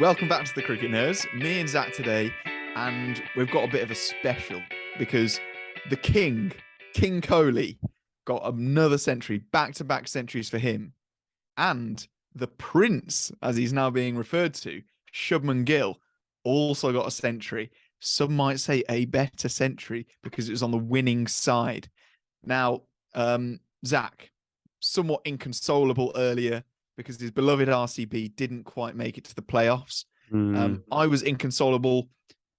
Welcome back to the Cricket Nerds. Me and Zach today, and we've got a bit of a special because the King Kohli, got another century, back-to-back centuries for him, and the Prince, as he's now being referred to, Shubman Gill, also got a century. Some might say a better century because it was on the winning side. Now, Zach, somewhat inconsolable earlier because his beloved RCB didn't quite make it to the playoffs. I was inconsolable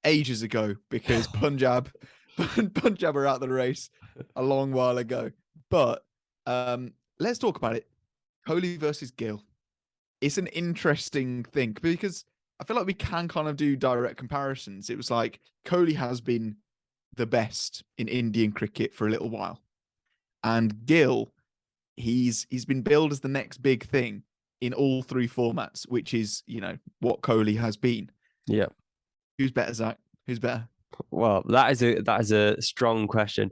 ages ago because Punjab are out of the race a long while ago. But let's talk about it. Kohli versus Gill. It's an interesting thing because I feel like we can kind of do direct comparisons. It was like Kohli has been the best in Indian cricket for a little while. And Gill, he's been billed as the next big thing in all three formats, which is, what Kohli has been. Yeah. Who's better, Zach? Who's better? Well, that is a strong question.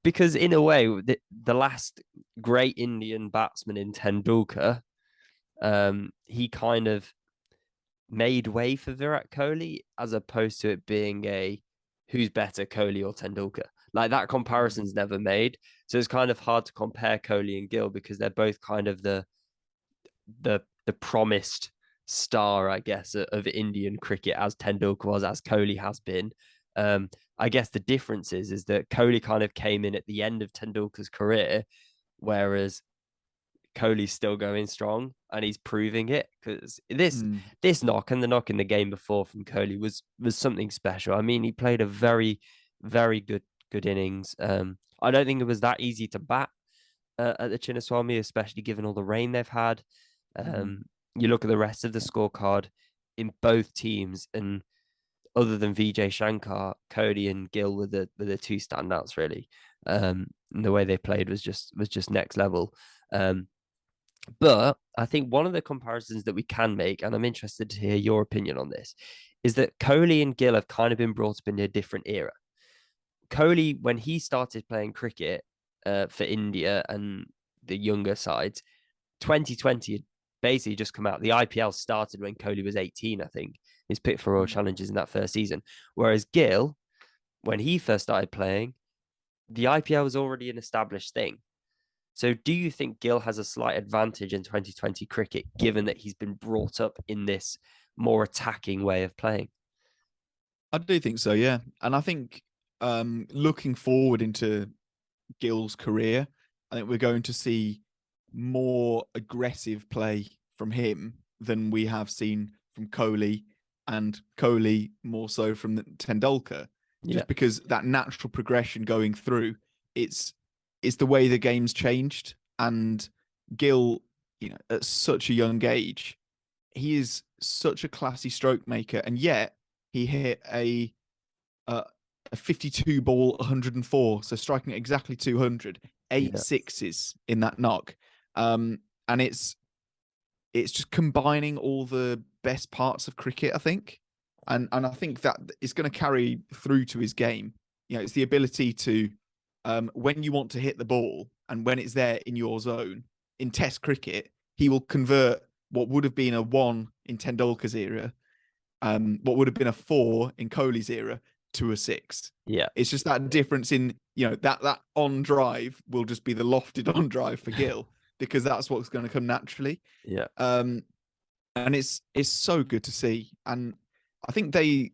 Because in a way, the last great Indian batsman in Tendulkar, he kind of made way for Virat Kohli as opposed to it being a who's better, Kohli or Tendulkar. Like that comparison's never made. So it's kind of hard to compare Kohli and Gill because they're both kind of the promised star, I guess, of Indian cricket, as Tendulkar was, as Kohli has been. I guess the difference is that Kohli kind of came in at the end of Tendulkar's career, whereas Kohli's still going strong and he's proving it because this knock and the knock in the game before from Kohli was something special. I mean, he played a very, very good innings. I don't think it was that easy to bat at the Chennaisuperkings, especially given all the rain they've had. You look at the rest of the scorecard in both teams, and other than Vijay Shankar, Kohli and Gill were the two standouts really. And the way they played was just next level. But I think one of the comparisons that we can make, and I'm interested to hear your opinion on this, is that Kohli and Gill have kind of been brought up in a different era. Kohli, when he started playing cricket for India and the younger sides, 2020 had basically just come out. The IPL started when Kohli was 18, I think. He's picked for Royal Challengers in that first season. Whereas Gill, when he first started playing, the IPL was already an established thing. So do you think Gill has a slight advantage in 2020 cricket, given that he's been brought up in this more attacking way of playing? I do think so, yeah. And I think looking forward into Gill's career, I think we're going to see more aggressive play from him than we have seen from Kohli, and Kohli more so from Tendulkar. Just because that natural progression going through, it's the way the game's changed. And Gill, at such a young age, he is such a classy stroke maker, and yet he hit a 52 ball 104, so striking at exactly 200, eight sixes in that knock. And it's just combining all the best parts of cricket, I think. And I think that is going to carry through to his game. It's the ability to, when you want to hit the ball and when it's there in your zone, in Test cricket, he will convert what would have been a 1 in Tendulkar's era, what would have been a 4 in Kohli's era, to a 6. Yeah. It's just that difference in, that on drive will just be the lofted on drive for Gill because that's what's going to come naturally. Yeah. And it's so good to see. And I think they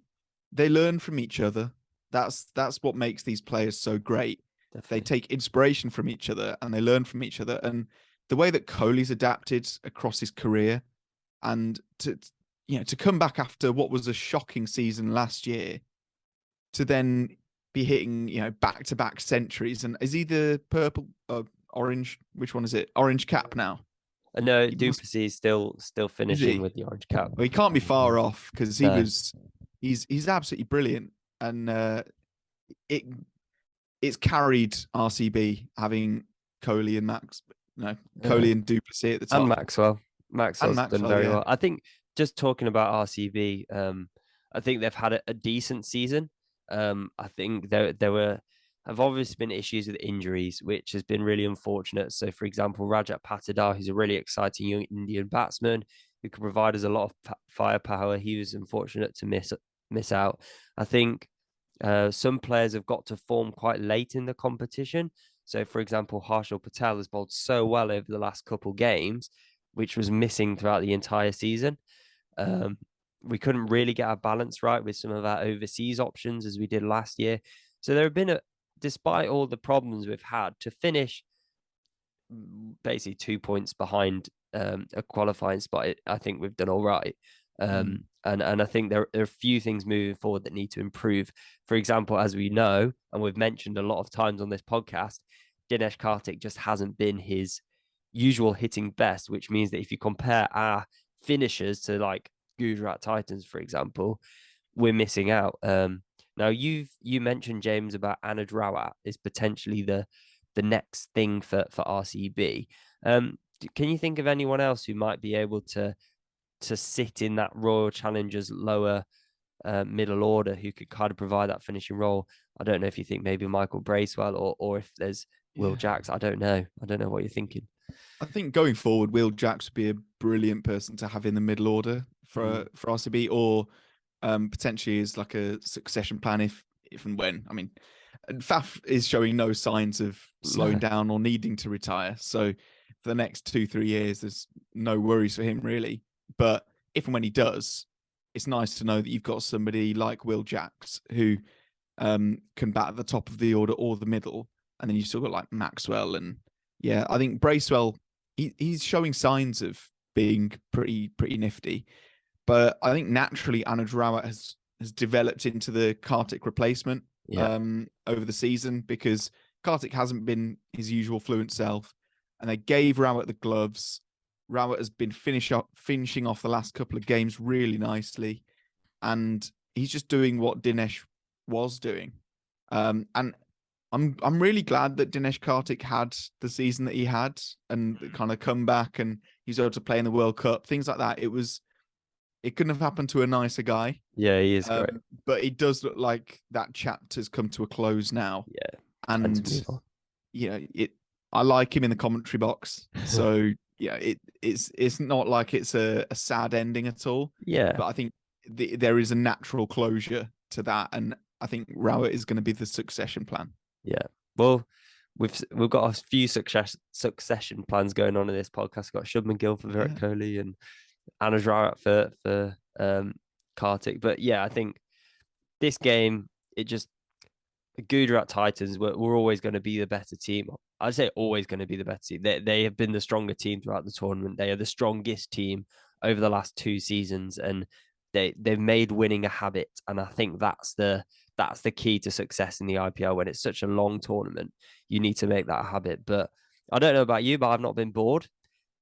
learn from each other. That's what makes these players so great. Definitely. They take inspiration from each other and they learn from each other. And the way that Kohli's adapted across his career, and to come back after what was a shocking season last year, to then be hitting, back-to-back centuries. And is he the purple, orange? Which one is it? Orange cap now. No, Duplessis is still finishing with the orange cap. Well, he can't be far off because he's absolutely brilliant, and it's carried RCB having Kohli and Kohli and Duplessis at the top, and Maxwell's done very well. I think just talking about RCB, I think they've had a decent season. I think there have obviously been issues with injuries, which has been really unfortunate. So, for example, Rajat Patidar, who's a really exciting young Indian batsman, who could provide us a lot of firepower. He was unfortunate to miss out. I think some players have got to form quite late in the competition. So, for example, Harshal Patel has bowled so well over the last couple games, which was missing throughout the entire season. Um, we couldn't really get our balance right with some of our overseas options as we did last year. So there have been despite all the problems we've had, to finish basically 2 points behind a qualifying spot, I think we've done all right. And I think there are a few things moving forward that need to improve. For example, as we know, and we've mentioned a lot of times on this podcast, Dinesh Karthik just hasn't been his usual hitting best, which means that if you compare our finishers to like Gujarat Titans, for example, we're missing out. Now you mentioned, James, about Anuj Rawat is potentially the next thing for RCB. Can you think of anyone else who might be able to sit in that Royal Challengers lower middle order who could kind of provide that finishing role? I don't know if you think maybe Michael Bracewell or if there's Will Jacks. I don't know. I don't know what you're thinking. I think going forward, Will Jacks would be a brilliant person to have in the middle order for RCB, or potentially as like a succession plan if and when. I mean, Faf is showing no signs of slowing down or needing to retire. So for the next 2-3 years, there's no worries for him really. But if and when he does, it's nice to know that you've got somebody like Will Jacks who can bat at the top of the order or the middle, and then you still got like Maxwell and I think Bracewell. He's showing signs of being pretty nifty, but I think naturally Anuj Rawat has developed into the Karthik replacement over the season, because Karthik hasn't been his usual fluent self, and they gave Rawat the gloves. Rawat has been finishing off the last couple of games really nicely, and he's just doing what Dinesh was doing. And I'm really glad that Dinesh Karthik had the season that he had and kind of come back and he's able to play in the World Cup, things like that. It couldn't have happened to a nicer guy. Yeah, he is great. But it does look like that chapter's come to a close now. Yeah. And I like him in the commentary box. So it's not like it's a sad ending at all. Yeah. But I think there is a natural closure to that. And I think Rawat is going to be the succession plan. Yeah. Well, we've got a few succession plans going on in this podcast. We've got Shubman Gill for Viratkohli and Anuj Rawat for Karthik. But I think this game, Gujarat Titans we're always going to be the better team. I'd say always going to be the better team. They have been the stronger team throughout the tournament. They are the strongest team over the last 2 seasons, and they've made winning a habit. And I think that's the key to success in the IPL. When it's such a long tournament, you need to make that a habit. But I don't know about you, but I've not been bored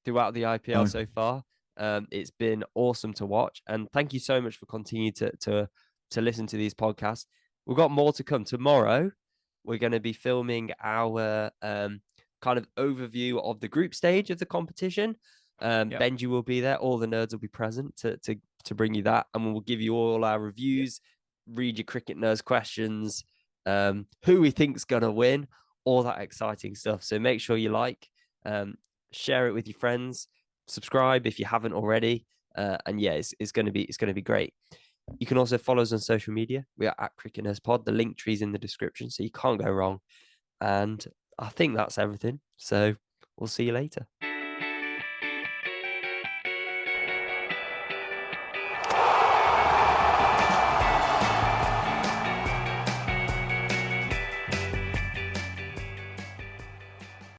throughout the IPL so far. It's been awesome to watch, and thank you so much for continuing to listen to these podcasts. We've got more to come. Tomorrow, we're going to be filming our kind of overview of the group stage of the competition. Benji will be there. All the nerds will be present to bring you that, and we'll give you all our reviews. Read your cricket nerds questions, who we think's gonna win, all that exciting stuff. So make sure you share it with your friends, subscribe if you haven't already, and it's gonna be great. You can also follow us on social media. We are at Cricket Nerds Pod. The link tree's in the description, so you can't go wrong. And I think that's everything. So we'll see you later.